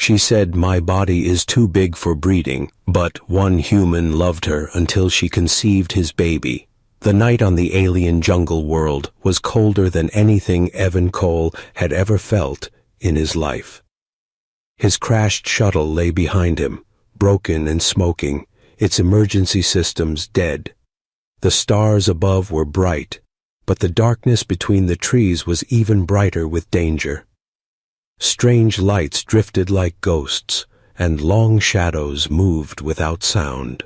She said my body is too big for breeding, but one human loved her until she conceived his baby. The night on the alien jungle world was colder than anything Evan Cole had ever felt in his life. His crashed shuttle lay behind him, broken and smoking, its emergency systems dead. The stars above were bright, but the darkness between the trees was even brighter with danger. Strange lights drifted like ghosts, and long shadows moved without sound.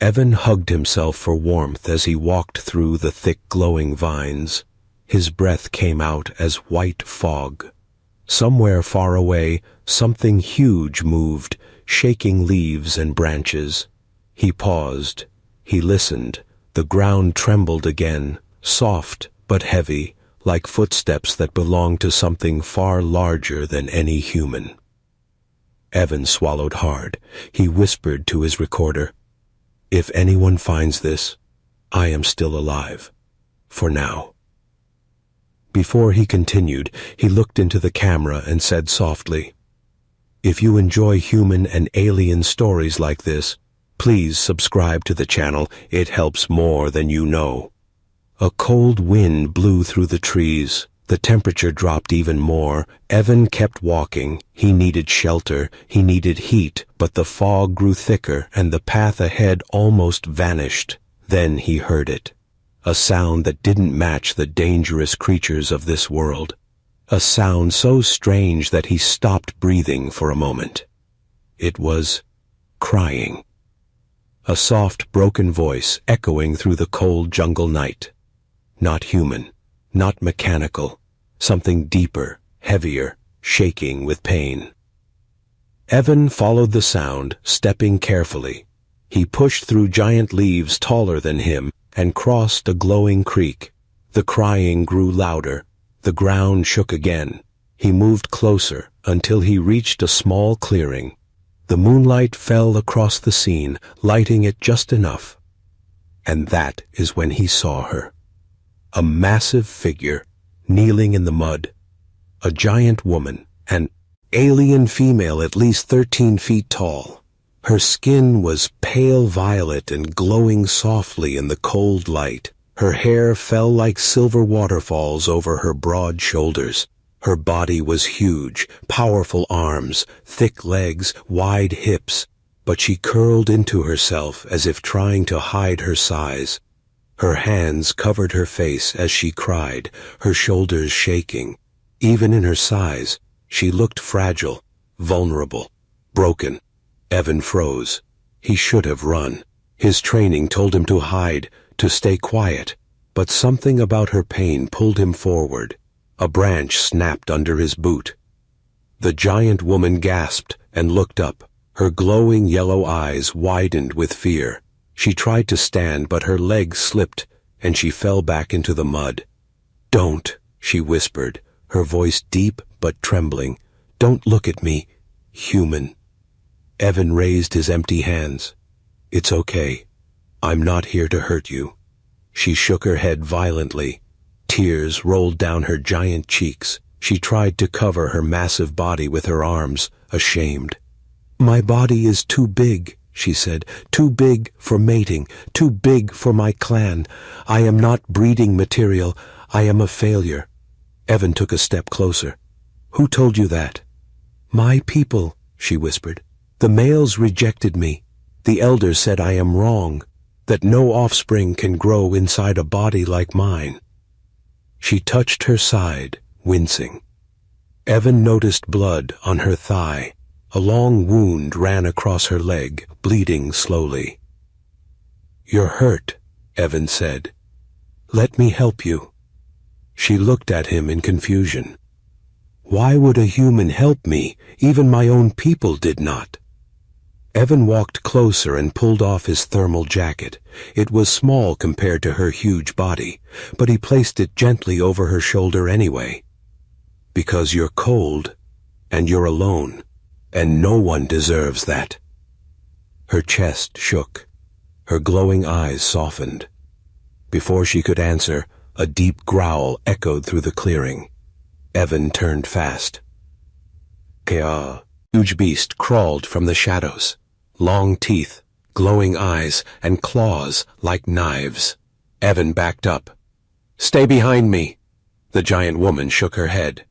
Evan hugged himself for warmth as he walked through the thick glowing vines. His breath came out as white fog. Somewhere far away, something huge moved, shaking leaves and branches. He paused. He listened. The ground trembled again, soft but heavy, like footsteps that belonged to something far larger than any human. Evan swallowed hard. He whispered to his recorder, "If anyone finds this, I am still alive. For now." Before he continued, he looked into the camera and said softly, "If you enjoy human and alien stories like this, please subscribe to the channel. It helps more than you know." A cold wind blew through the trees. The temperature dropped even more. Evan kept walking. He needed shelter. He needed heat, but the fog grew thicker and the path ahead almost vanished. Then he heard it. A sound that didn't match the dangerous creatures of this world. A sound so strange that he stopped breathing for a moment. It was crying. A soft, broken voice echoing through the cold jungle night. Not human, not mechanical, something deeper, heavier, shaking with pain. Evan followed the sound, stepping carefully. He pushed through giant leaves taller than him and crossed a glowing creek. The crying grew louder. The ground shook again. He moved closer until he reached a small clearing. The moonlight fell across the scene, lighting it just enough. And that is when he saw her. A massive figure, kneeling in the mud. A giant woman, an alien female at least 13 feet tall. Her skin was pale violet and glowing softly in the cold light. Her hair fell like silver waterfalls over her broad shoulders. Her body was huge, powerful arms, thick legs, wide hips, but she curled into herself as if trying to hide her size. Her hands covered her face as she cried, her shoulders shaking. Even in her size, she looked fragile, vulnerable, broken. Evan froze. He should have run. His training told him to hide, to stay quiet, but something about her pain pulled him forward. A branch snapped under his boot. The giant woman gasped and looked up. Her glowing yellow eyes widened with fear. She tried to stand, but her legs slipped, and she fell back into the mud. "Don't," she whispered, her voice deep but trembling. "Don't look at me, human." Evan raised his empty hands. "It's okay. I'm not here to hurt you." She shook her head violently. Tears rolled down her giant cheeks. She tried to cover her massive body with her arms, ashamed. "My body is too big," she said. "Too big for mating, too big for my clan. I am not breeding material. I am a failure." Evan took a step closer. "Who told you that?" "My people," she whispered. "The males rejected me. The elders said I am wrong, that no offspring can grow inside a body like mine." She touched her side, wincing. Evan noticed blood on her thigh. A long wound ran across her leg, bleeding slowly. "You're hurt," Evan said. "Let me help you." She looked at him in confusion. Why would a human help me? Even my own people did not. Evan walked closer and pulled off his thermal jacket. It was small compared to her huge body, but he placed it gently over her shoulder anyway. "Because you're cold, and you're alone, and no one deserves that." Her chest shook. Her glowing eyes softened. Before she could answer, a deep growl echoed through the clearing. Evan turned fast. "Kea." Huge beast crawled from the shadows. Long teeth, glowing eyes, and claws like knives. Evan backed up. "Stay behind me." The giant woman shook her head.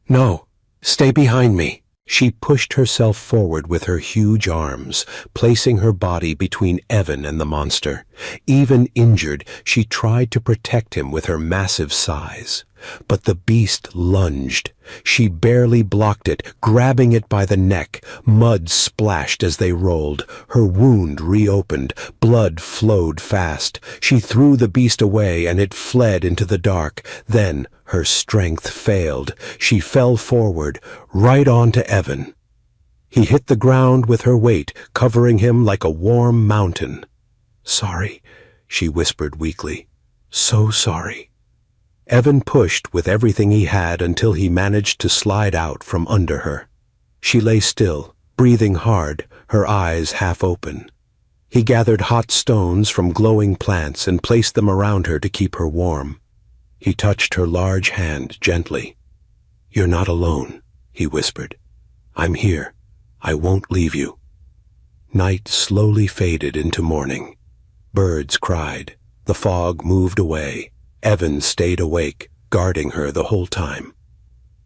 "No, stay behind me." She pushed herself forward with her huge arms, placing her body between Evan and the monster. Even injured, she tried to protect him with her massive size. But the beast lunged. She barely blocked it, grabbing it by the neck. Mud splashed as they rolled. Her wound reopened. Blood flowed fast. She threw the beast away and it fled into the dark. Then her strength failed. She fell forward, right onto Evan. He hit the ground with her weight, covering him like a warm mountain. "Sorry," she whispered weakly. "So sorry." Evan pushed with everything he had until he managed to slide out from under her. She lay still, breathing hard, her eyes half open. He gathered hot stones from glowing plants and placed them around her to keep her warm. He touched her large hand gently. "You're not alone," he whispered. "I'm here. I won't leave you." Night slowly faded into morning. Birds cried. The fog moved away. Evan stayed awake, guarding her the whole time.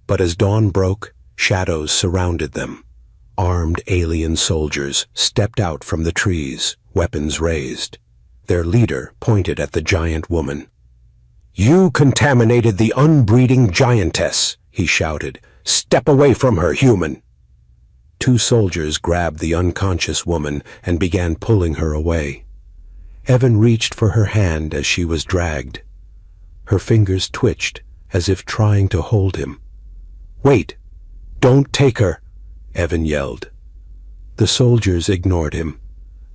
But as dawn broke, shadows surrounded them. Armed alien soldiers stepped out from the trees, weapons raised. Their leader pointed at the giant woman. "You contaminated the unbreeding giantess," he shouted. "Step away from her, human." Two soldiers grabbed the unconscious woman and began pulling her away. Evan reached for her hand as she was dragged. Her fingers twitched, as if trying to hold him. "Wait! Don't take her!" Evan yelled. The soldiers ignored him.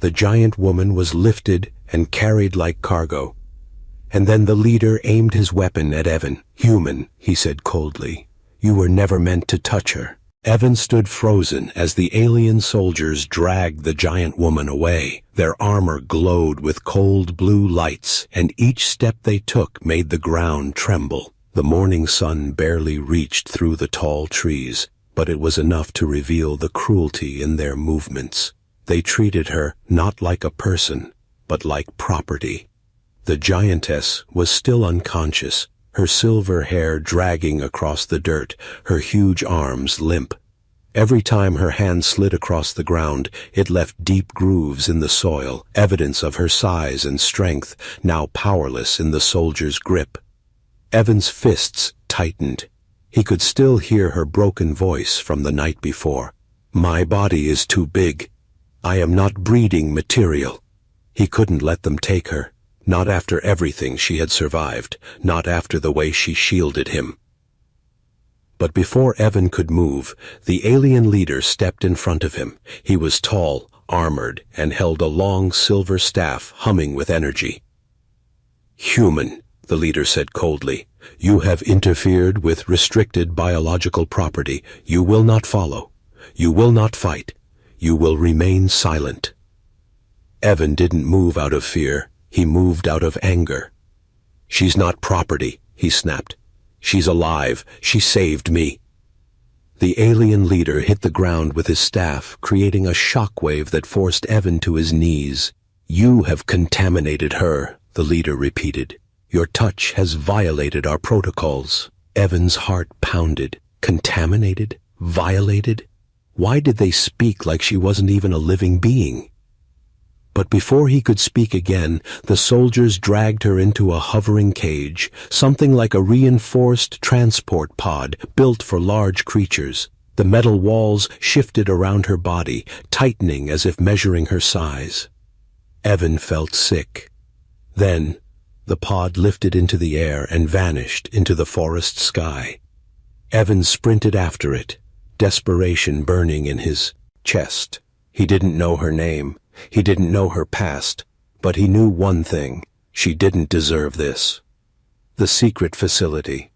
The giant woman was lifted and carried like cargo. And then the leader aimed his weapon at Evan. "Human," he said coldly. "You were never meant to touch her." Evan stood frozen as the alien soldiers dragged the giant woman away. Their armor glowed with cold blue lights, and each step they took made the ground tremble. The morning sun barely reached through the tall trees, but it was enough to reveal the cruelty in their movements. They treated her not like a person, but like property. The giantess was still unconscious, her silver hair dragging across the dirt, her huge arms limp. Every time her hand slid across the ground, it left deep grooves in the soil, evidence of her size and strength, now powerless in the soldier's grip. Evan's fists tightened. He could still hear her broken voice from the night before. "My body is too big. I am not breeding material." He couldn't let them take her. Not after everything she had survived, not after the way she shielded him. But before Evan could move, the alien leader stepped in front of him. He was tall, armored, and held a long silver staff humming with energy. "Human," the leader said coldly, "you have interfered with restricted biological property. You will not follow. You will not fight. You will remain silent." Evan didn't move out of fear. He moved out of anger. "She's not property," he snapped. "She's alive. She saved me." The alien leader hit the ground with his staff, creating a shockwave that forced Evan to his knees. "You have contaminated her," the leader repeated. "Your touch has violated our protocols." Evan's heart pounded. Contaminated? Violated? Why did they speak like she wasn't even a living being? But before he could speak again, the soldiers dragged her into a hovering cage, something like a reinforced transport pod built for large creatures. The metal walls shifted around her body, tightening as if measuring her size. Evan felt sick. Then, the pod lifted into the air and vanished into the forest sky. Evan sprinted after it, desperation burning in his chest. He didn't know her name. He didn't know her past, but he knew one thing: she didn't deserve this. The secret facility.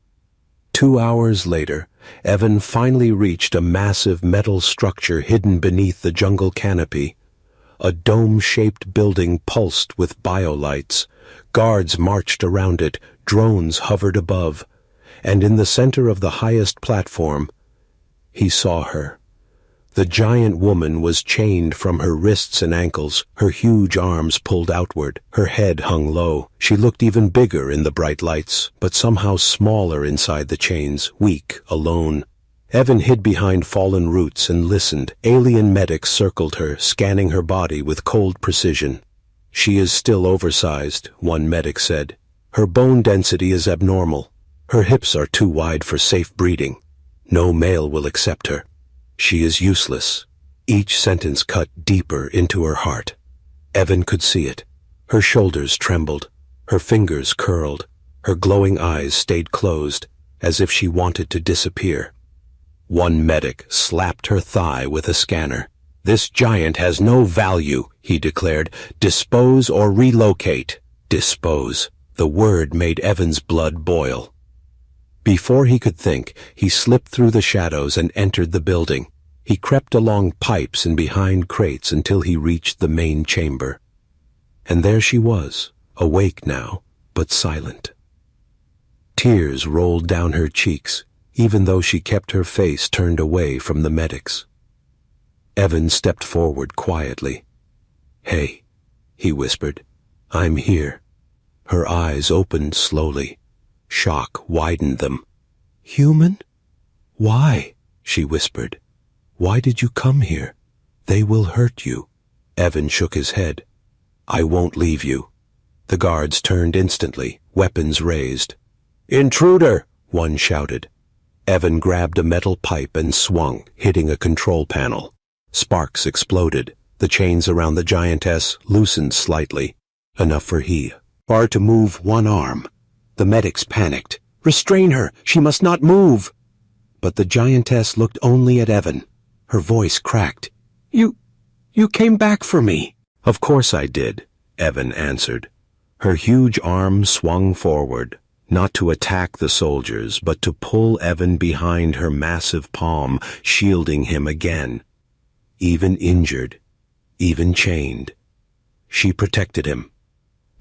2 hours later, Evan finally reached a massive metal structure hidden beneath the jungle canopy. A dome-shaped building pulsed with biolights. Guards marched around it, drones hovered above, and in the center of the highest platform, he saw her. The giant woman was chained from her wrists and ankles, her huge arms pulled outward, her head hung low. She looked even bigger in the bright lights, but somehow smaller inside the chains, weak, alone. Evan hid behind fallen roots and listened. Alien medics circled her, scanning her body with cold precision. "She is still oversized," one medic said. "Her bone density is abnormal. Her hips are too wide for safe breeding. No male will accept her. She is useless." Each sentence cut deeper into her heart. Evan could see it. Her shoulders trembled, her fingers curled, her glowing eyes stayed closed, as if she wanted to disappear. One medic slapped her thigh with a scanner. "This giant has no value," he declared. "Dispose or relocate." Dispose. The word made Evan's blood boil. Before he could think, he slipped through the shadows and entered the building. He crept along pipes and behind crates until he reached the main chamber. And there she was, awake now, but silent. Tears rolled down her cheeks, even though she kept her face turned away from the medics. Evan stepped forward quietly. "Hey," he whispered. "I'm here." Her eyes opened slowly. Shock widened them. "Human? Why?" she whispered. "Why did you come here? They will hurt you." Evan shook his head. "I won't leave you." The guards turned instantly, weapons raised. "Intruder!" one shouted. Evan grabbed a metal pipe and swung, hitting a control panel. Sparks exploded. The chains around the giantess loosened slightly, enough for he to move one arm. The medics panicked. "Restrain her! She must not move!" But the giantess looked only at Evan. Her voice cracked. You came back for me." "Of course I did," Evan answered. Her huge arm swung forward, not to attack the soldiers, but to pull Evan behind her massive palm, shielding him again. Even injured, even chained, she protected him.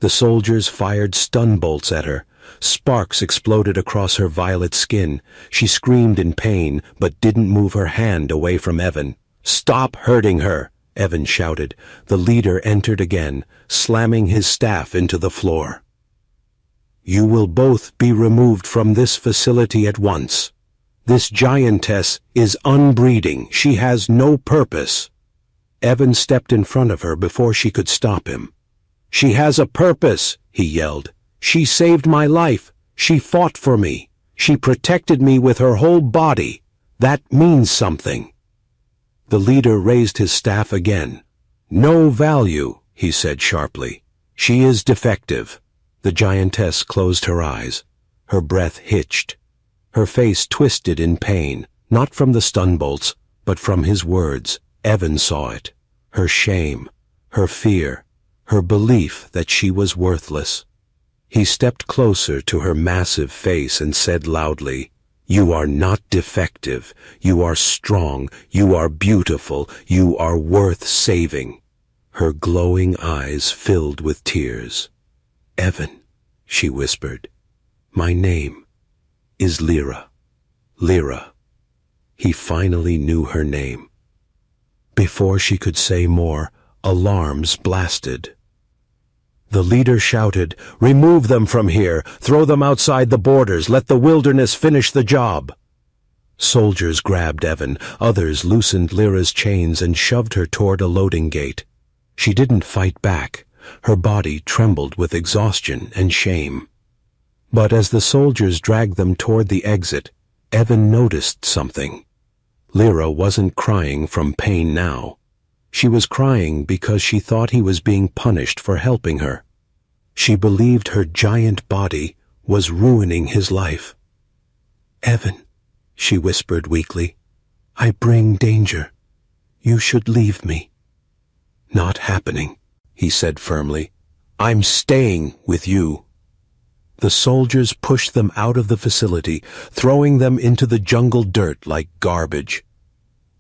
The soldiers fired stun bolts at her. Sparks exploded across her violet skin. She screamed in pain, but didn't move her hand away from Evan. "Stop hurting her!" Evan shouted. The leader entered again, slamming his staff into the floor. "You will both be removed from this facility at once. This giantess is unbreeding. She has no purpose." Evan stepped in front of her before she could stop him. "She has a purpose," he yelled. "She saved my life. She fought for me. She protected me with her whole body. That means something." The leader raised his staff again. "No value," he said sharply. "She is defective." The giantess closed her eyes. Her breath hitched. Her face twisted in pain, not from the stun bolts, but from his words. Evan saw it. Her shame, her fear, her belief that she was worthless. He stepped closer to her massive face and said loudly, "You are not defective. You are strong. You are beautiful. You are worth saving." Her glowing eyes filled with tears. "Evan," she whispered, "my name is Lyra." Lyra. He finally knew her name. Before she could say more, alarms blasted. The leader shouted, "Remove them from here! Throw them outside the borders! Let the wilderness finish the job!" Soldiers grabbed Evan. Others loosened Lyra's chains and shoved her toward a loading gate. She didn't fight back. Her body trembled with exhaustion and shame. But as the soldiers dragged them toward the exit, Evan noticed something. Lyra wasn't crying from pain now. She was crying because she thought he was being punished for helping her. She believed her giant body was ruining his life. "Evan," she whispered weakly, "I bring danger. You should leave me." "Not happening," he said firmly. "I'm staying with you." The soldiers pushed them out of the facility, throwing them into the jungle dirt like garbage.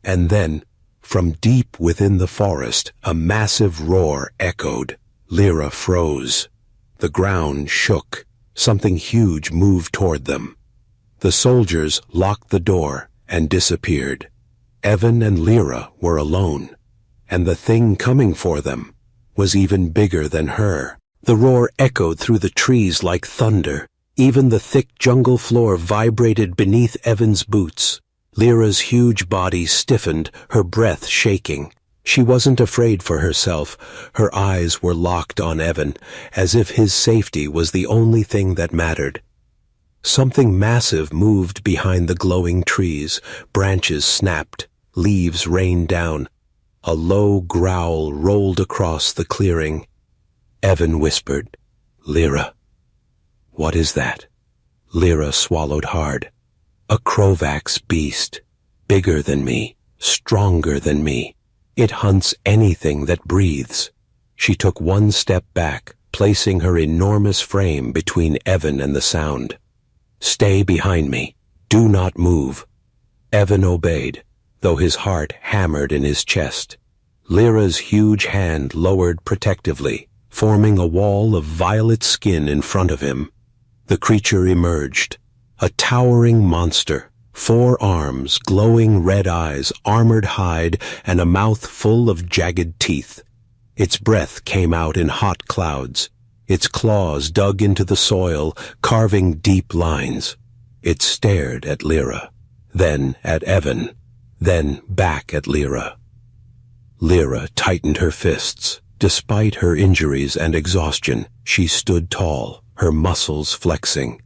And then, from deep within the forest, a massive roar echoed. Lyra froze. The ground shook. Something huge moved toward them. The soldiers locked the door and disappeared. Evan and Lyra were alone, and the thing coming for them was even bigger than her. The roar echoed through the trees like thunder. Even the thick jungle floor vibrated beneath Evan's boots. Lyra's huge body stiffened, her breath shaking. She wasn't afraid for herself. Her eyes were locked on Evan, as if his safety was the only thing that mattered. Something massive moved behind the glowing trees. Branches snapped, leaves rained down. A low growl rolled across the clearing. Evan whispered, "Lyra." "What is that?" Lyra swallowed hard. "A Krovax beast, bigger than me, stronger than me. It hunts anything that breathes." She took one step back, placing her enormous frame between Evan and the sound. "Stay behind me. Do not move." Evan obeyed, though his heart hammered in his chest. Lyra's huge hand lowered protectively, forming a wall of violet skin in front of him. The creature emerged, a towering monster, 4 arms, glowing red eyes, armored hide, and a mouth full of jagged teeth. Its breath came out in hot clouds. Its claws dug into the soil, carving deep lines. It stared at Lyra, then at Evan, then back at Lyra. Lyra tightened her fists. Despite her injuries and exhaustion, she stood tall, her muscles flexing.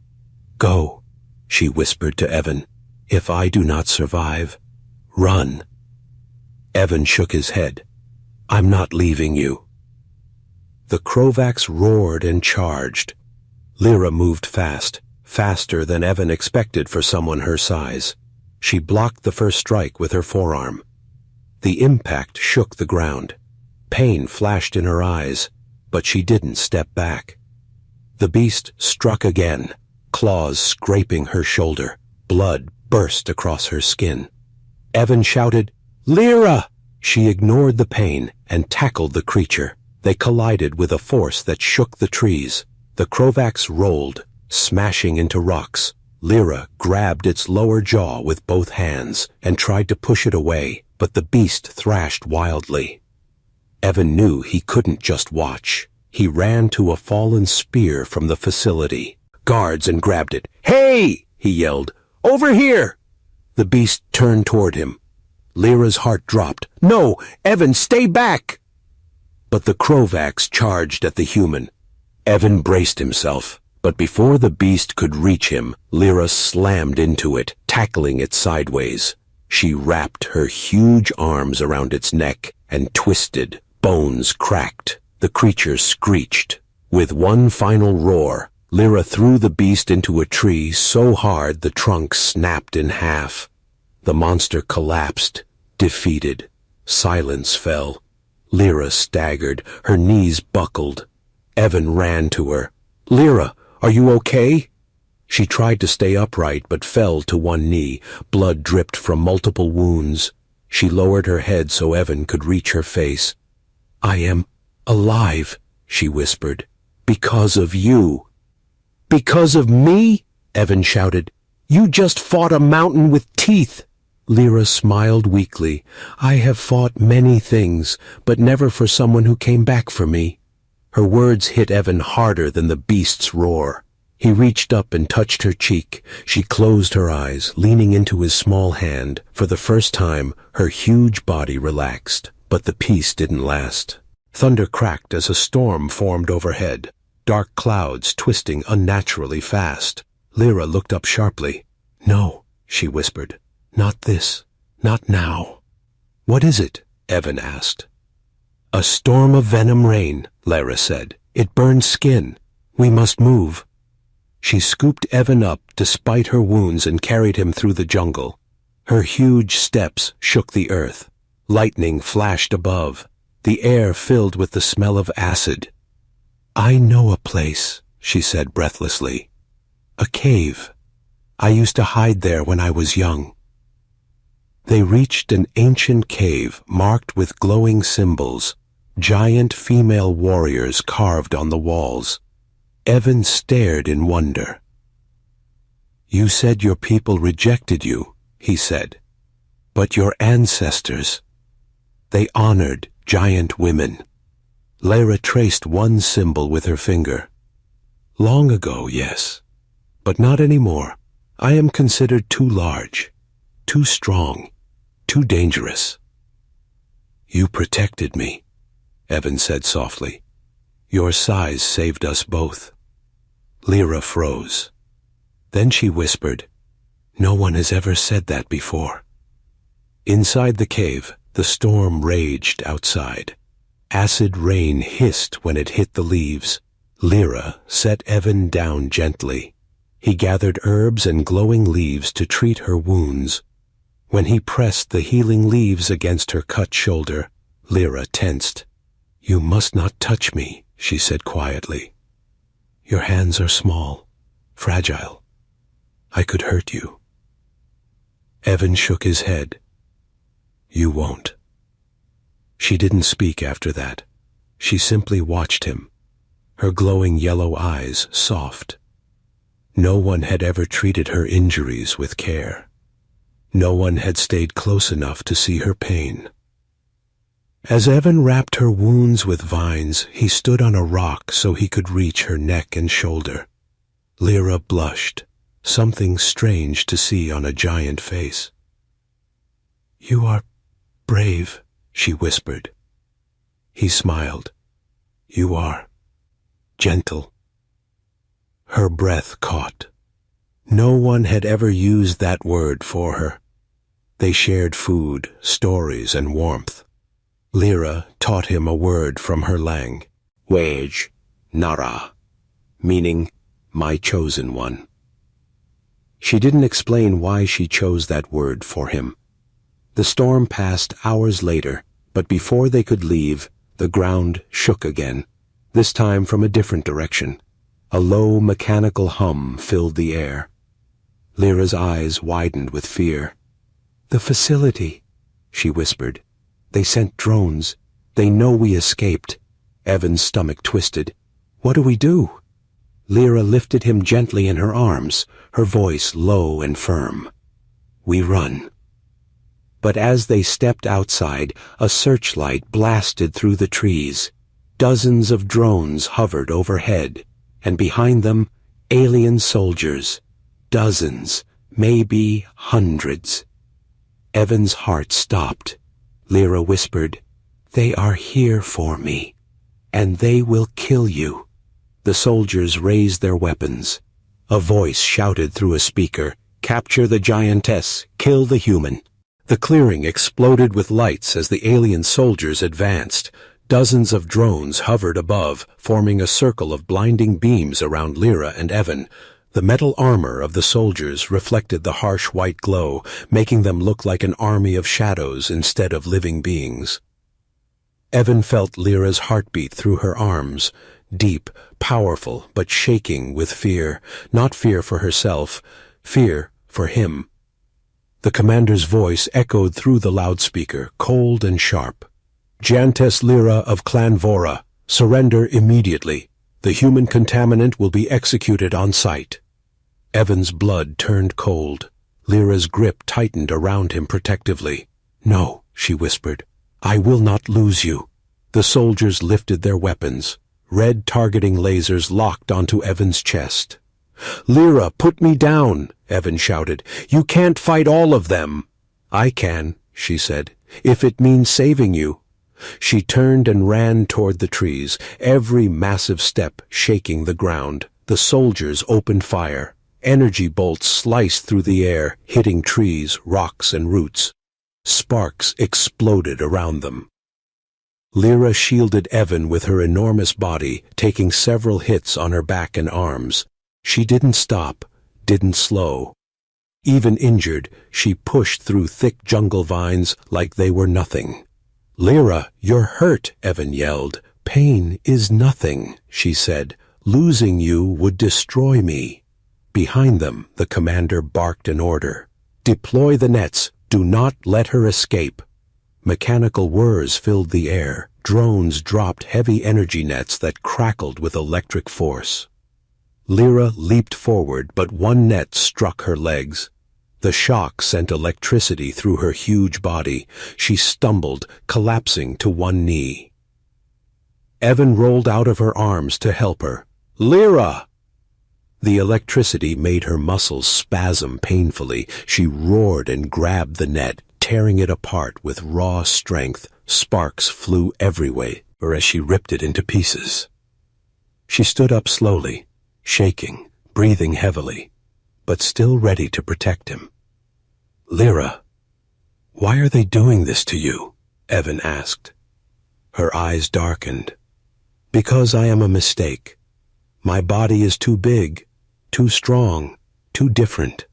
"Go," she whispered to Evan. "If I do not survive, run." Evan shook his head. "I'm not leaving you." The Krovax roared and charged. Lyra moved fast, faster than Evan expected for someone her size. She blocked the first strike with her forearm. The impact shook the ground. Pain flashed in her eyes, but she didn't step back. The beast struck again, claws scraping her shoulder. Blood burst across her skin. Evan shouted, "Lyra!" She ignored the pain and tackled the creature. They collided with a force that shook the trees. The Krovax rolled, smashing into rocks. Lyra grabbed its lower jaw with both hands and tried to push it away, but the beast thrashed wildly. Evan knew he couldn't just watch. He ran to a fallen spear from the facility. Guards and grabbed it. "Hey!" he yelled. "Over here!" The beast turned toward him. Lyra's heart dropped. "No! Evan, stay back!" But the Krovax charged at the human. Evan braced himself, but before the beast could reach him, Lyra slammed into it, tackling it sideways. She wrapped her huge arms around its neck and twisted. Bones cracked. The creature screeched. With one final roar, Lyra threw the beast into a tree so hard the trunk snapped in half. The monster collapsed, defeated. Silence fell. Lyra staggered, her knees buckled. Evan ran to her. "Lyra, are you okay?" She tried to stay upright but fell to one knee. Blood dripped from multiple wounds. She lowered her head so Evan could reach her face. "I am alive," she whispered, "because of you." "Because of me?" Evan shouted. "You just fought a mountain with teeth." Lyra smiled weakly. "I have fought many things, but never for someone who came back for me." Her words hit Evan harder than the beast's roar. He reached up and touched her cheek. She closed her eyes, leaning into his small hand. For the first time, her huge body relaxed, but the peace didn't last. Thunder cracked as a storm formed overhead, dark clouds twisting unnaturally fast. Lyra looked up sharply. "No," she whispered. "Not this. Not now." "What is it?" Evan asked. "A storm of venom rain," Lyra said. "It burns skin. We must move." She scooped Evan up despite her wounds and carried him through the jungle. Her huge steps shook the earth. Lightning flashed above. The air filled with the smell of acid. "I know a place," she said breathlessly. "A cave. I used to hide there when I was young." They reached an ancient cave marked with glowing symbols, giant female warriors carved on the walls. Evan stared in wonder. "You said your people rejected you," he said. But your ancestors, they honored giant women. Lyra traced one symbol with her finger. Long ago, yes, but not anymore. I am considered too large, too strong, too dangerous. You protected me, Evan said softly. Your size saved us both. Lyra froze. Then she whispered, No one has ever said that before. Inside the cave, the storm raged outside. Acid rain hissed when it hit the leaves. Lyra set Evan down gently. He gathered herbs and glowing leaves to treat her wounds. When he pressed the healing leaves against her cut shoulder, Lyra tensed. You must not touch me, she said quietly. Your hands are small, fragile. I could hurt you. Evan shook his head. You won't. She didn't speak after that. She simply watched him, her glowing yellow eyes soft. No one had ever treated her injuries with care. No one had stayed close enough to see her pain. As Evan wrapped her wounds with vines, he stood on a rock so he could reach her neck and shoulder. Lyra blushed, something strange to see on a giant face. You are brave, she whispered. He smiled. You are gentle. Her breath caught. No one had ever used that word for her. They shared food, stories, and warmth. Lyra taught him a word from her lang, Wej Nara, meaning my chosen one. She didn't explain why she chose that word for him. The storm passed hours later, but before they could leave, the ground shook again, this time from a different direction. A low mechanical hum filled the air. Lyra's eyes widened with fear. The facility, she whispered. They sent drones. They know we escaped. Evan's stomach twisted. What do we do? Lyra lifted him gently in her arms, her voice low and firm. We run. But as they stepped outside, a searchlight blasted through the trees. Dozens of drones hovered overhead, and behind them, alien soldiers. Dozens, maybe hundreds. Evan's heart stopped. Lyra whispered, They are here for me, and they will kill you. The soldiers raised their weapons. A voice shouted through a speaker, Capture the giantess, kill the human. The clearing exploded with lights as the alien soldiers advanced. Dozens of drones hovered above, forming a circle of blinding beams around Lyra and Evan. The metal armor of the soldiers reflected the harsh white glow, making them look like an army of shadows instead of living beings. Evan felt Lyra's heartbeat through her arms, deep, powerful, but shaking with fear, not fear for herself, fear for him. The commander's voice echoed through the loudspeaker, cold and sharp. Giantess Lyra of Clan Vora, surrender immediately. The human contaminant will be executed on sight. Evan's blood turned cold. Lyra's grip tightened around him protectively. No, she whispered. I will not lose you. The soldiers lifted their weapons. Red targeting lasers locked onto Evan's chest. Lyra, put me down, Evan shouted. You can't fight all of them. I can, she said, if it means saving you. She turned and ran toward the trees, every massive step shaking the ground. The soldiers opened fire. Energy bolts sliced through the air, hitting trees, rocks, and roots. Sparks exploded around them. Lyra shielded Evan with her enormous body, taking several hits on her back and arms. She didn't stop, didn't slow. Even injured, she pushed through thick jungle vines like they were nothing. Lyra, you're hurt, Evan yelled. Pain is nothing, she said. Losing you would destroy me. Behind them, the commander barked an order. Deploy the nets. Do not let her escape. Mechanical whirs filled the air. Drones dropped heavy energy nets that crackled with electric force. Lyra leaped forward, but one net struck her legs. The shock sent electricity through her huge body. She stumbled, collapsing to one knee. Evan rolled out of her arms to help her. "Lyra!" The electricity made her muscles spasm painfully. She roared and grabbed the net, tearing it apart with raw strength. Sparks flew everywhere as she ripped it into pieces. She stood up slowly, shaking, breathing heavily, but still ready to protect him. "Lyra, why are they doing this to you?" Evan asked. Her eyes darkened. "Because I am a mistake. My body is too big, too strong, too different.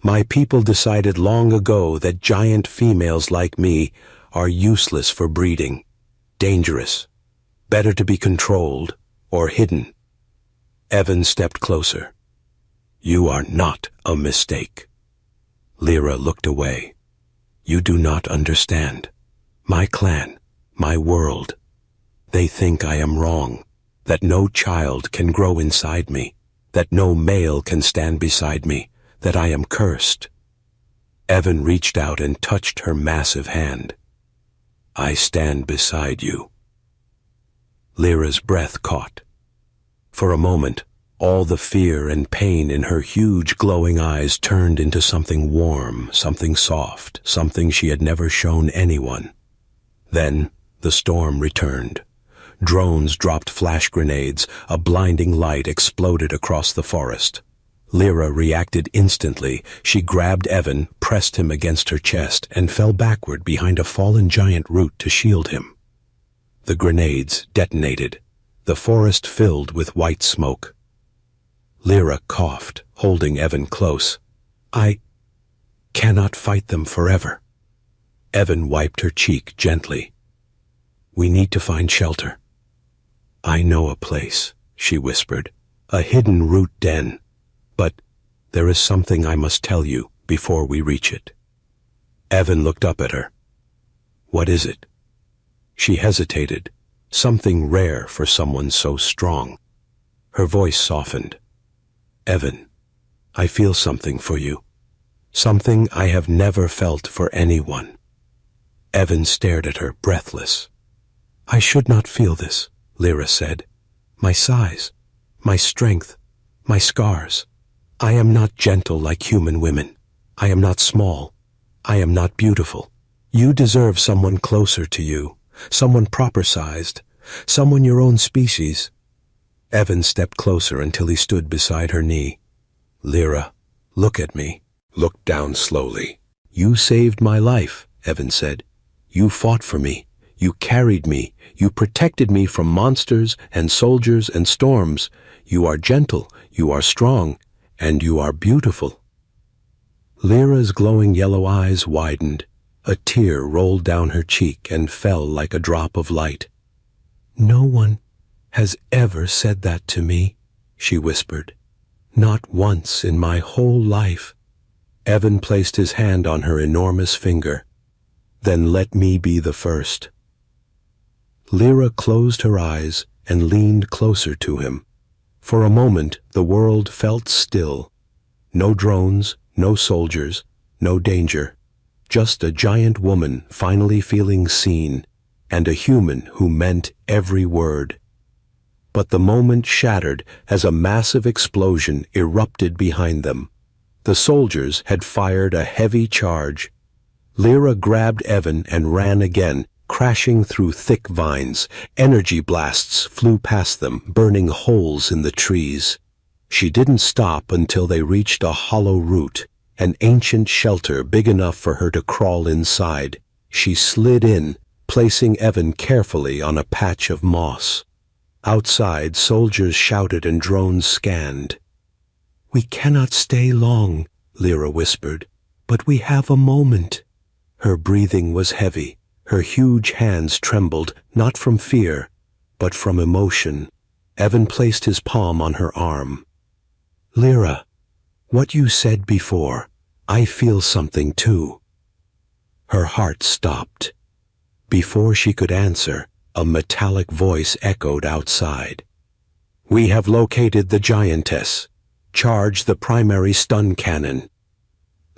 My people decided long ago that giant females like me are useless for breeding, dangerous, better to be controlled or hidden." Evan stepped closer. "You are not a mistake." Lyra looked away. "You do not understand. My clan, my world. They think I am wrong, that no child can grow inside me, that no male can stand beside me, that I am cursed." Evan reached out and touched her massive hand. "I stand beside you." Lyra's breath caught. For a moment, all the fear and pain in her huge glowing eyes turned into something warm, something soft, something she had never shown anyone. Then the storm returned. Drones dropped flash grenades. A blinding light exploded across the forest. Lyra reacted instantly. She grabbed Evan, pressed him against her chest, and fell backward behind a fallen giant root to shield him. The grenades detonated. The forest filled with white smoke. Lyra coughed, holding Evan close. "I cannot fight them forever." Evan wiped her cheek gently. "We need to find shelter." "I know a place," she whispered, "a hidden root den. But there is something I must tell you before we reach it." Evan looked up at her. "What is it?" She hesitated, something rare for someone so strong. Her voice softened. "Evan, I feel something for you. Something I have never felt for anyone." Evan stared at her, breathless. "I should not feel this," Lyra said. "My size, my strength, my scars. I am not gentle like human women. I am not small. I am not beautiful. You deserve someone closer to you, someone proper-sized, someone your own species." Evan stepped closer until he stood beside her knee. "Lyra, look at me." Looked down slowly. "You saved my life," Evan said. "You fought for me. You carried me. You protected me from monsters and soldiers and storms. You are gentle. You are strong. And you are beautiful." Lyra's glowing yellow eyes widened. A tear rolled down her cheek and fell like a drop of light. "No one has ever said that to me," she whispered. "Not once in my whole life." Evan placed his hand on her enormous finger. "Then let me be the first." Lyra closed her eyes and leaned closer to him. For a moment, the world felt still. No drones, no soldiers, no danger. Just a giant woman finally feeling seen, and a human who meant every word. But the moment shattered as a massive explosion erupted behind them. The soldiers had fired a heavy charge. Lyra grabbed Evan and ran again, crashing through thick vines. Energy blasts flew past them, burning holes in the trees. She didn't stop until they reached a hollow root, an ancient shelter big enough for her to crawl inside. She slid in, placing Evan carefully on a patch of moss. Outside, soldiers shouted and drones scanned. "We cannot stay long," Lyra whispered, "but we have a moment." Her breathing was heavy. Her huge hands trembled, not from fear, but from emotion. Evan placed his palm on her arm. "Lyra, what you said before, I feel something too." Her heart stopped. Before she could answer, a metallic voice echoed outside. "We have located the giantess. Charge the primary stun cannon."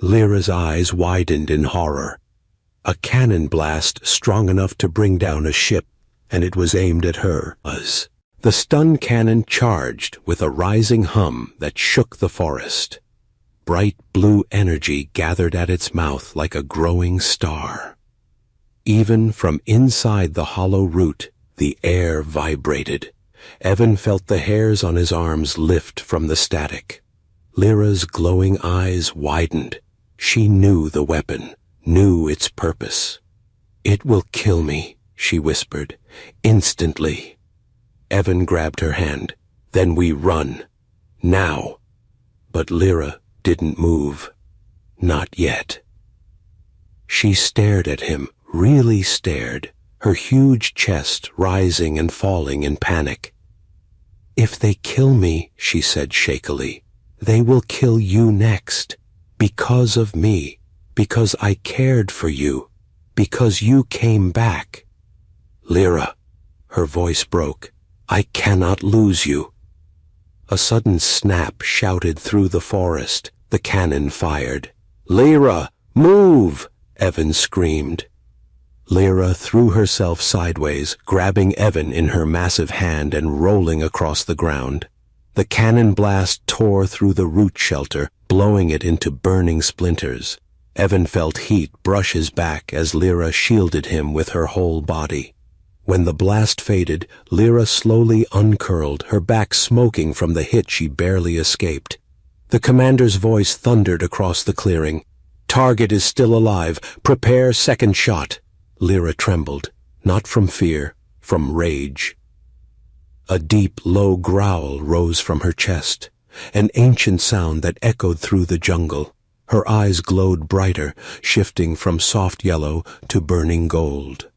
Lyra's eyes widened in horror. A cannon blast strong enough to bring down a ship, and it was aimed at her. The stun cannon charged with a rising hum that shook the forest. Bright blue energy gathered at its mouth like a growing star. Even from inside the hollow root, the air vibrated. Evan felt the hairs on his arms lift from the static. Lyra's glowing eyes widened. She knew the weapon, knew its purpose. "It will kill me," she whispered, "instantly." Evan grabbed her hand. "Then we run. Now." But Lyra didn't move. Not yet. She stared at him, really stared, her huge chest rising and falling in panic. "If they kill me," she said shakily, "they will kill you next. Because of me. Because I cared for you. Because you came back." "Lyra," her voice broke, "I cannot lose you." A sudden snap shouted through the forest. The cannon fired. "Lyra, move!" Evan screamed. Lyra threw herself sideways, grabbing Evan in her massive hand and rolling across the ground. The cannon blast tore through the root shelter, blowing it into burning splinters. Evan felt heat brush his back as Lyra shielded him with her whole body. When the blast faded, Lyra slowly uncurled, her back smoking from the hit she barely escaped. The commander's voice thundered across the clearing. "Target is still alive. Prepare second shot." Lyra trembled, not from fear, from rage. A deep, low growl rose from her chest, an ancient sound that echoed through the jungle. Her eyes glowed brighter, shifting from soft yellow to burning gold.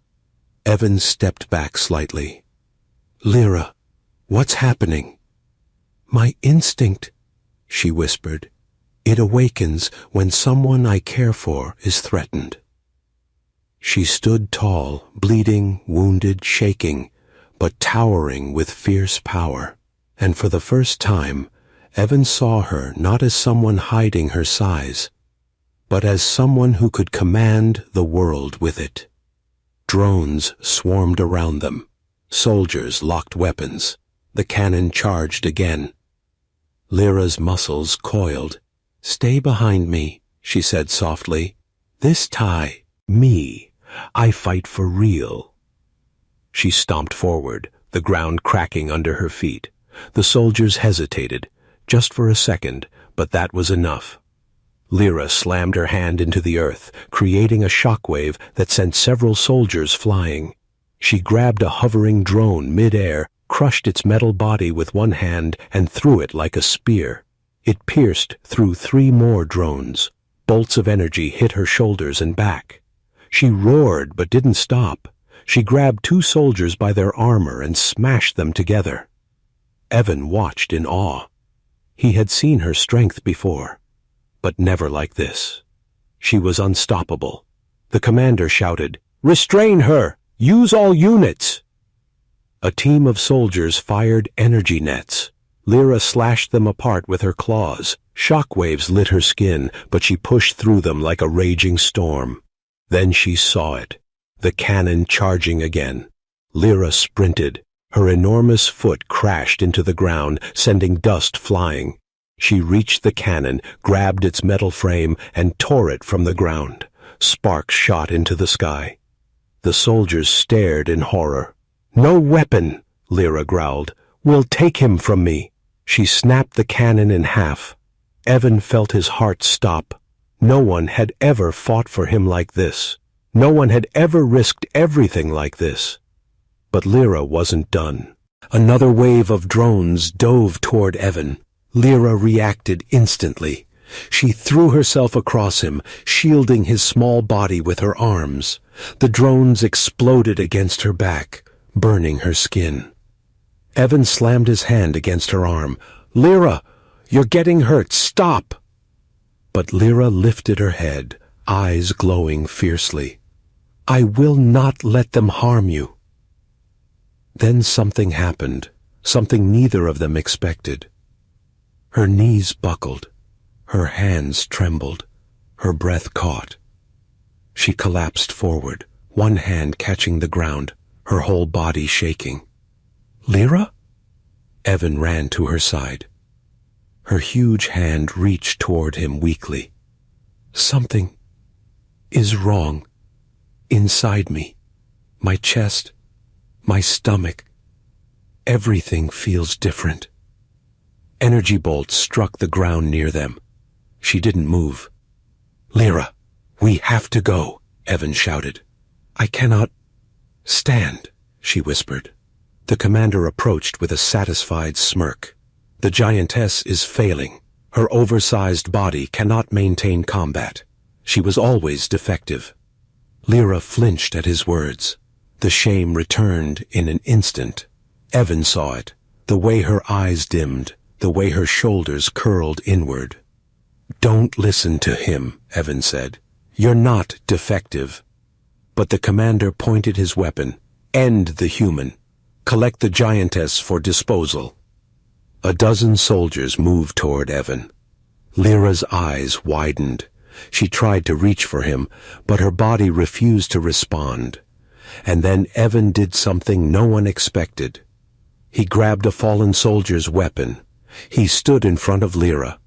Evan stepped back slightly. "Lyra, what's happening?" "My instinct," she whispered. "It awakens when someone I care for is threatened." She stood tall, bleeding, wounded, shaking, but towering with fierce power. And for the first time, Evan saw her not as someone hiding her size, but as someone who could command the world with it. Drones swarmed around them. Soldiers locked weapons. The cannon charged again. Lyra's muscles coiled. "Stay behind me," she said softly. "This time, me. I fight for real." She stomped forward, the ground cracking under her feet. The soldiers hesitated, just for a second, but that was enough. Lyra slammed her hand into the earth, creating a shockwave that sent several soldiers flying. She grabbed a hovering drone mid-air, crushed its metal body with one hand, and threw it like a spear. It pierced through 3 more drones. Bolts of energy hit her shoulders and back. She roared but didn't stop. She grabbed 2 soldiers by their armor and smashed them together. Evan watched in awe. He had seen her strength before, but never like this. She was unstoppable. The commander shouted, "Restrain her! Use all units!" A team of soldiers fired energy nets. Lyra slashed them apart with her claws. Shockwaves lit her skin, but she pushed through them like a raging storm. Then she saw it, the cannon charging again. Lyra sprinted. Her enormous foot crashed into the ground, sending dust flying. She reached the cannon, grabbed its metal frame, and tore it from the ground. Sparks shot into the sky. The soldiers stared in horror. "No weapon," Lyra growled. "Will take him from me." She snapped the cannon in half. Evan felt his heart stop. No one had ever fought for him like this. No one had ever risked everything like this. But Lyra wasn't done. Another wave of drones dove toward Evan. Lyra reacted instantly. She threw herself across him, shielding his small body with her arms. The drones exploded against her back, burning her skin. Evan slammed his hand against her arm. "Lyra, you're getting hurt. Stop!" But Lyra lifted her head, eyes glowing fiercely. "I will not let them harm you." Then something happened, something neither of them expected. Her knees buckled, her hands trembled, Her breath caught. She collapsed forward, one hand catching the ground, her whole body shaking. "Lyra?" Evan ran to her side. Her huge hand reached toward him weakly. "Something is wrong. Inside me. My chest. My stomach. Everything feels different." Energy bolts struck the ground near them. She didn't move. "Lyra, we have to go," Evan shouted. "I cannot stand," she whispered. The commander approached with a satisfied smirk. "The giantess is failing. Her oversized body cannot maintain combat. She was always defective." Lyra flinched at his words. The shame returned in an instant. Evan saw it, the way her eyes dimmed, the way her shoulders curled inward. "Don't listen to him," Evan said. "You're not defective." But the commander pointed his weapon. "End the human. Collect the giantess for disposal." A dozen soldiers moved toward Evan. Lyra's eyes widened. She tried to reach for him, but her body refused to respond. And then Evan did something no one expected. He grabbed a fallen soldier's weapon. He stood in front of Lyra.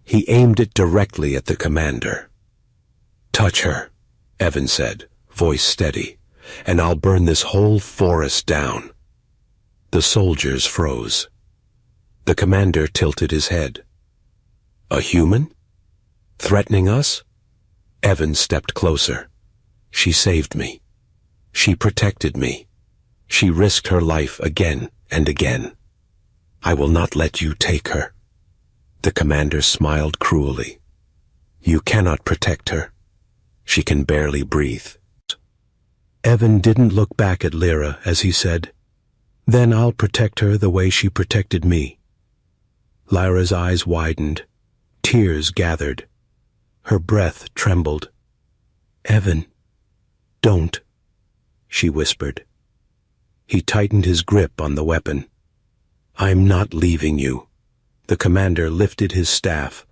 He aimed it directly at the commander. "Touch her," Evan said, voice steady, "and I'll burn this whole forest down." The soldiers froze. The commander tilted his head. "A human? Threatening us?" Evan stepped closer. "She saved me. She protected me. She risked her life again and again. I will not let you take her." The commander smiled cruelly. "You cannot protect her. She can barely breathe." Evan didn't look back at Lyra as he said, "Then I'll protect her the way she protected me." Lyra's eyes widened. Tears gathered. Her breath trembled. "Evan, don't," she whispered. He tightened his grip on the weapon. "I'm not leaving you." The commander lifted his staff.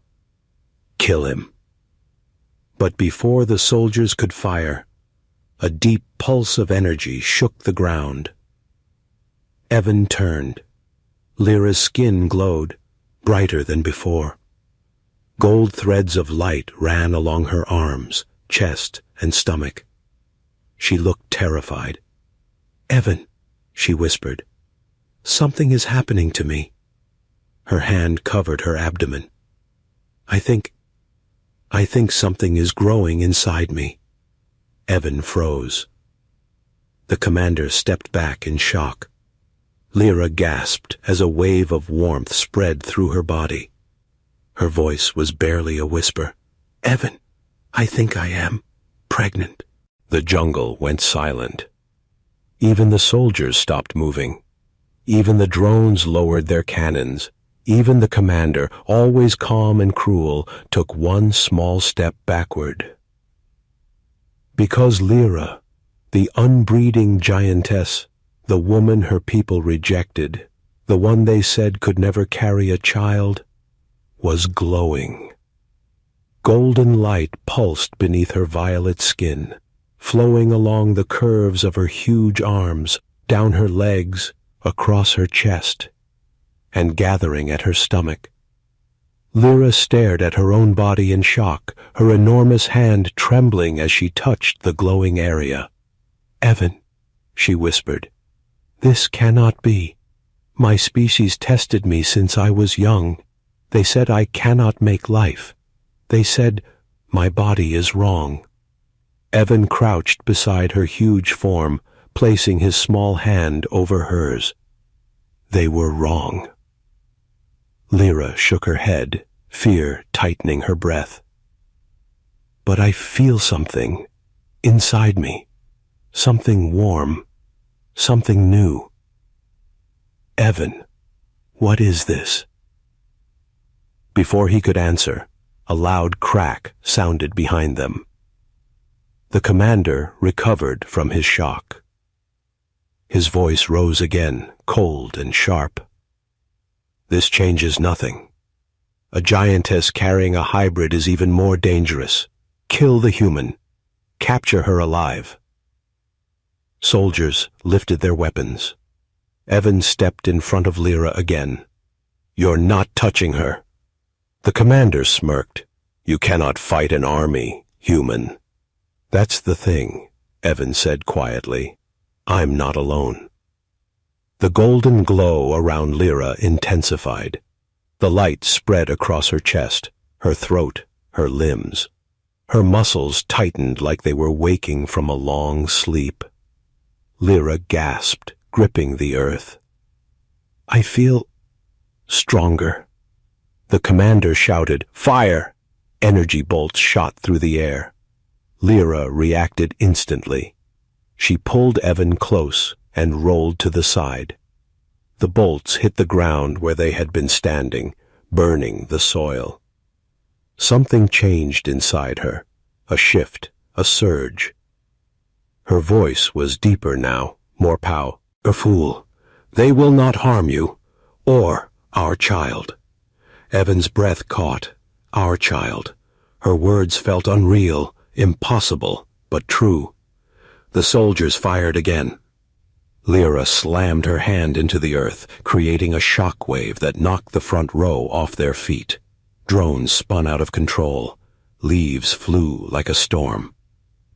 "Kill him." But before the soldiers could fire, a deep pulse of energy shook the ground. Evan turned. Lyra's skin glowed, brighter than before. Gold threads of light ran along her arms, chest, and stomach. She looked terrified. "Evan," she whispered, "something is happening to me." Her hand covered her abdomen. I think something is growing inside me." Evan froze. The commander stepped back in shock. Lyra gasped as a wave of warmth spread through her body. Her voice was barely a whisper. "Evan, I think I am pregnant." The jungle went silent. Even the soldiers stopped moving. Even the drones lowered their cannons. Even the commander, always calm and cruel, took one small step backward. Because Lyra, the unbreeding giantess, the woman her people rejected, the one they said could never carry a child, was glowing. Golden light pulsed beneath her violet skin, flowing along the curves of her huge arms, down her legs, across her chest, and gathering at her stomach. Lyra stared at her own body in shock, her enormous hand trembling as she touched the glowing area. "Evan," she whispered, "this cannot be. My species tested me since I was young. They said I cannot make life. They said my body is wrong." Evan crouched beside her huge form, placing his small hand over hers. They were wrong. Lyra shook her head, fear tightening her breath. "But I feel something inside me, something warm, something new. Evan, what is this?" Before he could answer, a loud crack sounded behind them. The commander recovered from his shock. His voice rose again, cold and sharp. "This changes nothing. A giantess carrying a hybrid is even more dangerous. Kill the human. Capture her alive. Soldiers lifted their weapons. Evan stepped in front of Lyra again. You're not touching her. The commander smirked. You cannot fight an army, human. That's the thing, Evan said quietly. I'm not alone. The golden glow around Lyra intensified. The light spread across her chest, her throat, her limbs. Her muscles tightened like they were waking from a long sleep. Lyra gasped, gripping the earth. I feel stronger. The commander shouted, Fire! Energy bolts shot through the air. Lyra reacted instantly. She pulled Evan close and rolled to the side. The bolts hit the ground where they had been standing, burning the soil. Something changed inside her, a shift, a surge. Her voice was deeper now, more pow. A fool. They will not harm you, or our child. Evan's breath caught. Our child. Her words felt unreal, impossible, but true. The soldiers fired again. Lyra slammed her hand into the earth, creating a shock wave that knocked the front row off their feet. Drones spun out of control. Leaves flew like a storm.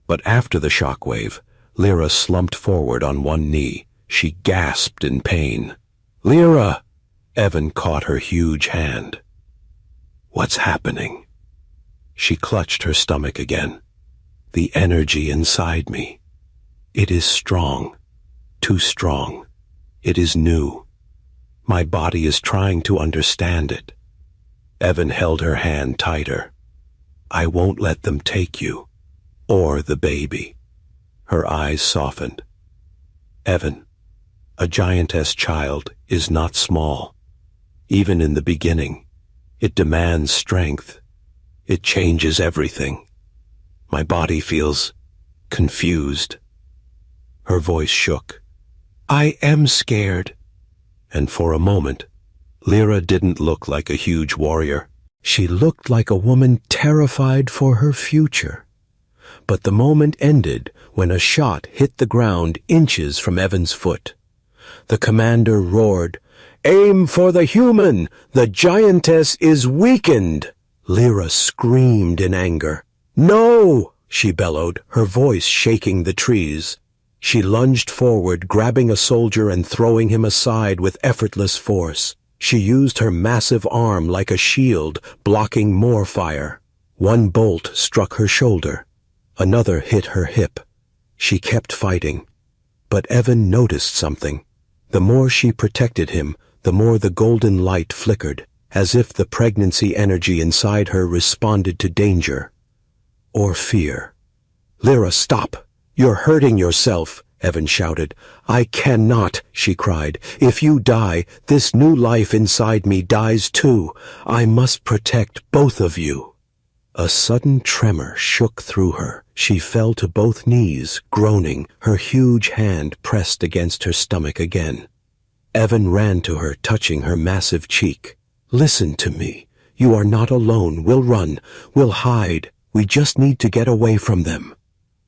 But after the shock wave, Lyra slumped forward on one knee. She gasped in pain. Lyra! Evan caught her huge hand. What's happening? She clutched her stomach again. The energy inside me. It is strong. Too strong. It is new. My body is trying to understand it. Evan held her hand tighter. I won't let them take you. Or the baby. Her eyes softened. Evan, a giantess child is not small. Even in the beginning, it demands strength. It changes everything. My body feels confused. Her voice shook. I am scared. And for a moment, Lyra didn't look like a huge warrior. She looked like a woman terrified for her future. But the moment ended when a shot hit the ground inches from Evan's foot. The commander roared, Aim for the human! The giantess is weakened! Lyra screamed in anger. No! She bellowed, her voice shaking the trees. She lunged forward, grabbing a soldier and throwing him aside with effortless force. She used her massive arm like a shield, blocking more fire. One bolt struck her shoulder. Another hit her hip. She kept fighting. But Evan noticed something. The more she protected him, the more the golden light flickered, as if the pregnancy energy inside her responded to danger. Or fear. Lyra, stop! You're hurting yourself, Evan shouted. I cannot, she cried. If you die, this new life inside me dies too. I must protect both of you. A sudden tremor shook through her. She fell to both knees, groaning, her huge hand pressed against her stomach again. Evan ran to her, touching her massive cheek. Listen to me. You are not alone. We'll run. We'll hide. We just need to get away from them.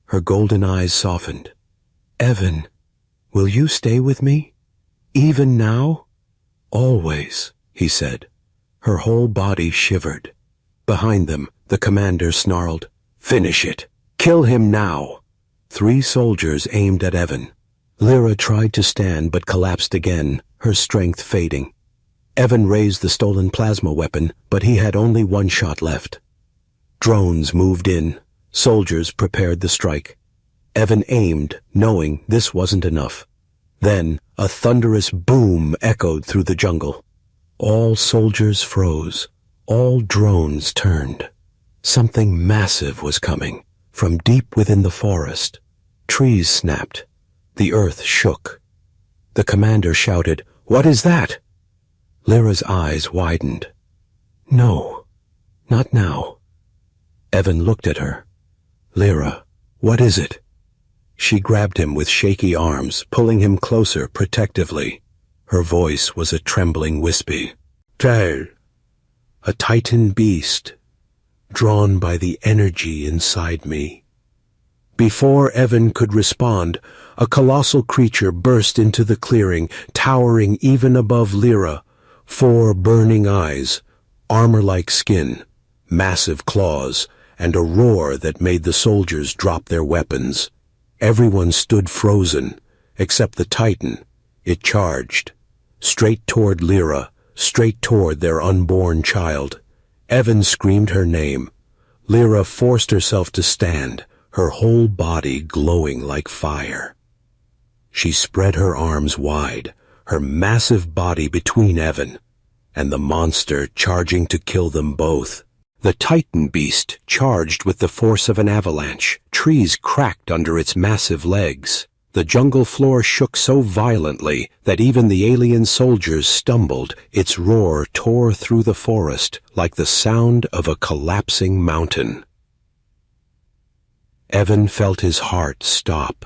Her golden eyes softened. Evan, will you stay with me? Even now? Always, he said. Her whole body shivered. Behind them, the commander snarled, Finish it! Kill him now! 3 soldiers aimed at Evan. Lyra tried to stand but collapsed again, her strength fading. Evan raised the stolen plasma weapon, but he had only 1 shot left. Drones moved in. Soldiers prepared the strike. Evan aimed, knowing this wasn't enough. Then, a thunderous boom echoed through the jungle. All soldiers froze. All drones turned. Something massive was coming, from deep within the forest. Trees snapped. The earth shook. The commander shouted, What is that? Lyra's eyes widened. No, not now. Evan looked at her. Lyra, what is it? She grabbed him with shaky arms, pulling him closer protectively. Her voice was a trembling wispy. Tell. A titan beast. drawn by the energy inside me. Before Evan could respond, a colossal creature burst into the clearing, towering even above Lyra. 4 burning eyes, armor-like skin, massive claws, and a roar that made the soldiers drop their weapons. Everyone stood frozen, except the Titan. It charged, straight toward Lyra, straight toward their unborn child. Evan screamed her name. Lyra forced herself to stand, her whole body glowing like fire. She spread her arms wide, her massive body between Evan and the monster charging to kill them both. The Titan beast charged with the force of an avalanche. Trees cracked under its massive legs. The jungle floor shook so violently that even the alien soldiers stumbled. Its roar tore through the forest like the sound of a collapsing mountain. Evan felt his heart stop.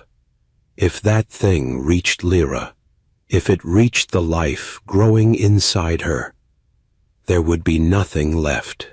If that thing reached Lyra, if it reached the life growing inside her, there would be nothing left.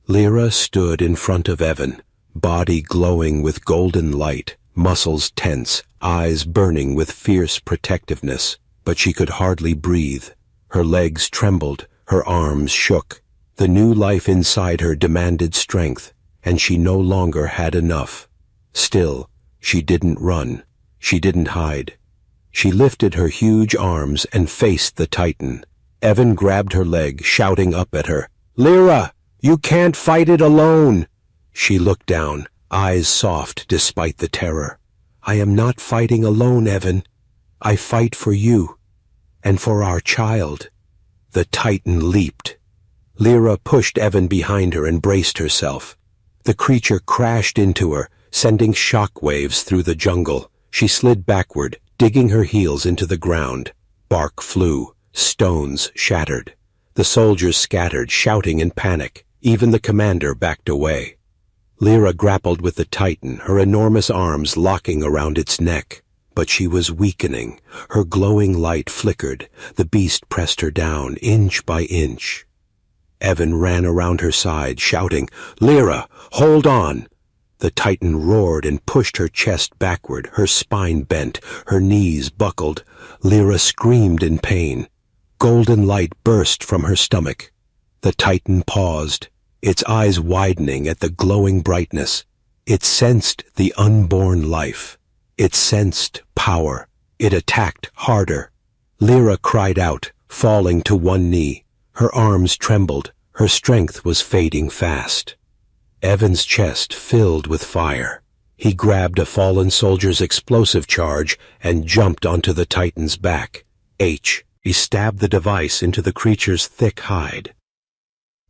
Lyra stood in front of Evan, body glowing with golden light, muscles tense, eyes burning with fierce protectiveness, but she could hardly breathe. Her legs trembled, her arms shook. The new life inside her demanded strength, and she no longer had enough. Still, she didn't run. She didn't hide. She lifted her huge arms and faced the Titan. Evan grabbed her leg, shouting up at her, "Lyra, you can't fight it alone!" She looked down, eyes soft despite the terror. "I am not fighting alone, Evan. I fight for you, and for our child." The Titan leaped. Lyra pushed Evan behind her and braced herself. The creature crashed into her, sending shock waves through the jungle. She slid backward, digging her heels into the ground. Bark flew, stones shattered. The soldiers scattered, shouting in panic. Even the commander backed away. Lyra grappled with the Titan, her enormous arms locking around its neck. But she was weakening. Her glowing light flickered. The beast pressed her down, inch by inch. Evan ran around her side, shouting, "Lyra, hold on!" The Titan roared and pushed her chest backward, her spine bent, her knees buckled. Lyra screamed in pain. Golden light burst from her stomach. The Titan paused, its eyes widening at the glowing brightness. It sensed the unborn life. It sensed power. It attacked harder. Lyra cried out, falling to one knee. Her arms trembled. Her strength was fading fast. Evan's chest filled with fire. He grabbed a fallen soldier's explosive charge and jumped onto the Titan's back. He stabbed the device into the creature's thick hide.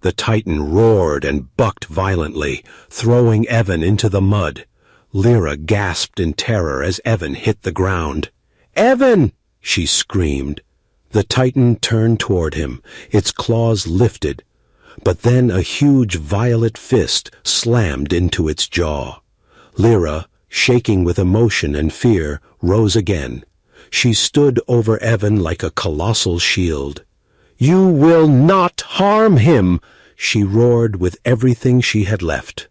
The Titan roared and bucked violently, throwing Evan into the mud. Lyra gasped in terror as Evan hit the ground. "Evan!" she screamed. The Titan turned toward him, its claws lifted, but then a huge violet fist slammed into its jaw. Lyra, shaking with emotion and fear, rose again. She stood over Evan like a colossal shield. "You will not harm him!" she roared with everything she had left.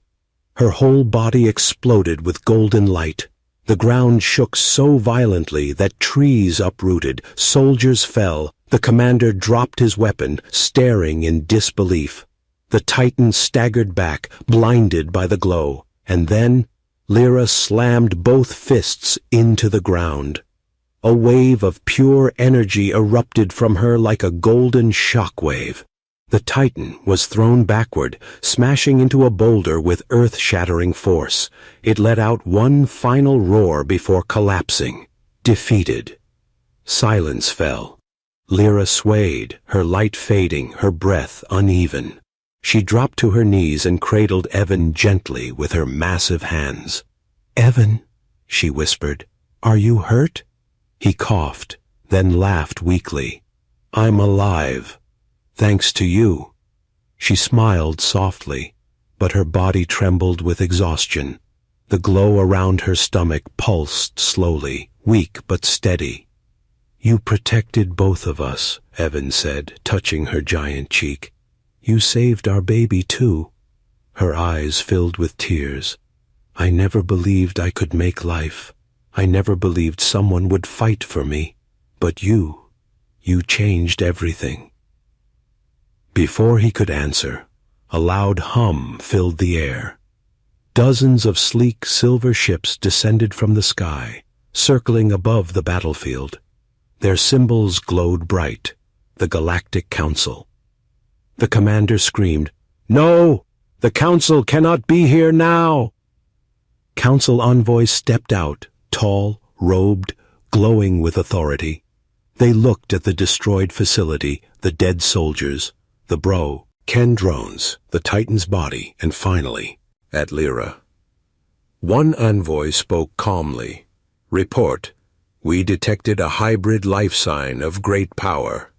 Her whole body exploded with golden light. The ground shook so violently that trees uprooted, soldiers fell. The commander dropped his weapon, staring in disbelief. The Titan staggered back, blinded by the glow, and then Lyra slammed both fists into the ground. A wave of pure energy erupted from her like a golden shockwave. The Titan was thrown backward, smashing into a boulder with earth-shattering force. It let out one final roar before collapsing, defeated. Silence fell. Lyra swayed, her light fading, her breath uneven. She dropped to her knees and cradled Evan gently with her massive hands. "Evan," she whispered, "are you hurt?" He coughed, then laughed weakly. "I'm alive. Thanks to you." She smiled softly, but her body trembled with exhaustion. The glow around her stomach pulsed slowly, weak but steady. "You protected both of us," Evan said, touching her giant cheek. "You saved our baby too." her eyes filled with tears. I never believed I could make life. I never believed someone would fight for me. But you changed everything. Before he could answer, a loud hum filled the air. Dozens of sleek silver ships descended from the sky, circling above the battlefield. Their symbols glowed bright, the Galactic Council. The commander screamed, "No! The Council cannot be here now!" Council envoys stepped out, tall, robed, glowing with authority. They looked at the destroyed facility, the dead soldiers, the Ken drones, the Titan's body, and finally, at Lyra. One envoy spoke calmly. "Report. We detected a hybrid life sign of great power."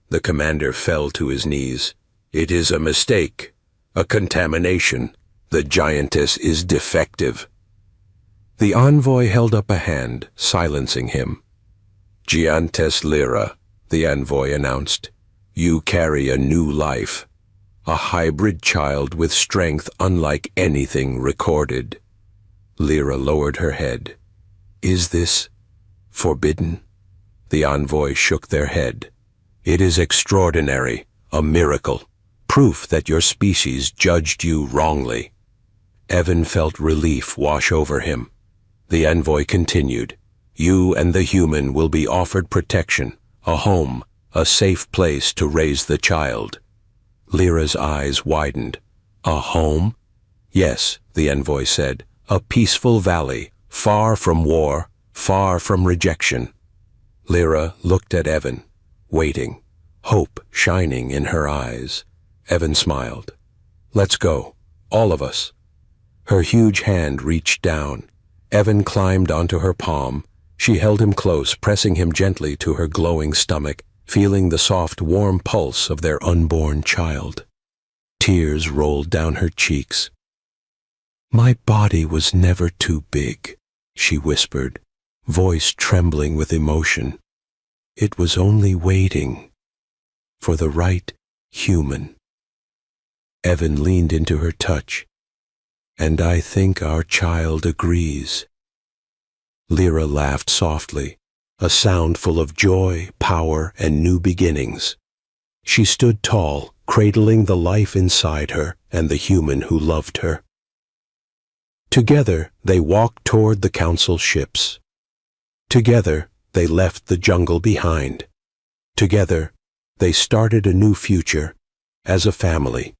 The commander fell to his knees. "It is a mistake, a contamination. The giantess is defective." The envoy held up a hand, silencing him. "Giantess Lyra," the envoy announced, "you carry a new life, a hybrid child with strength unlike anything recorded." Lyra lowered her head. "Is this forbidden?" The envoy shook their head. "It is extraordinary, a miracle, proof that your species judged you wrongly." Evan felt relief wash over him. The envoy continued, "You and the human will be offered protection, a home, a safe place to raise the child." Lyra's eyes widened. "A home?" "Yes," the envoy said, "a peaceful valley, far from war, far from rejection." Lyra looked at Evan, waiting, hope shining in her eyes. Evan smiled. "Let's go, all of us." Her huge hand reached down. Evan climbed onto her palm. She held him close, pressing him gently to her glowing stomach, feeling the soft, warm pulse of their unborn child. Tears rolled down her cheeks. "My body was never too big," she whispered, voice trembling with emotion. "It was only waiting for the right human." Evan leaned into her touch. "And I think our child agrees." Lyra laughed softly, a sound full of joy, power, and new beginnings. She stood tall, cradling the life inside her and the human who loved her. Together, they walked toward the council ships. Together, they left the jungle behind. Together, they started a new future as a family.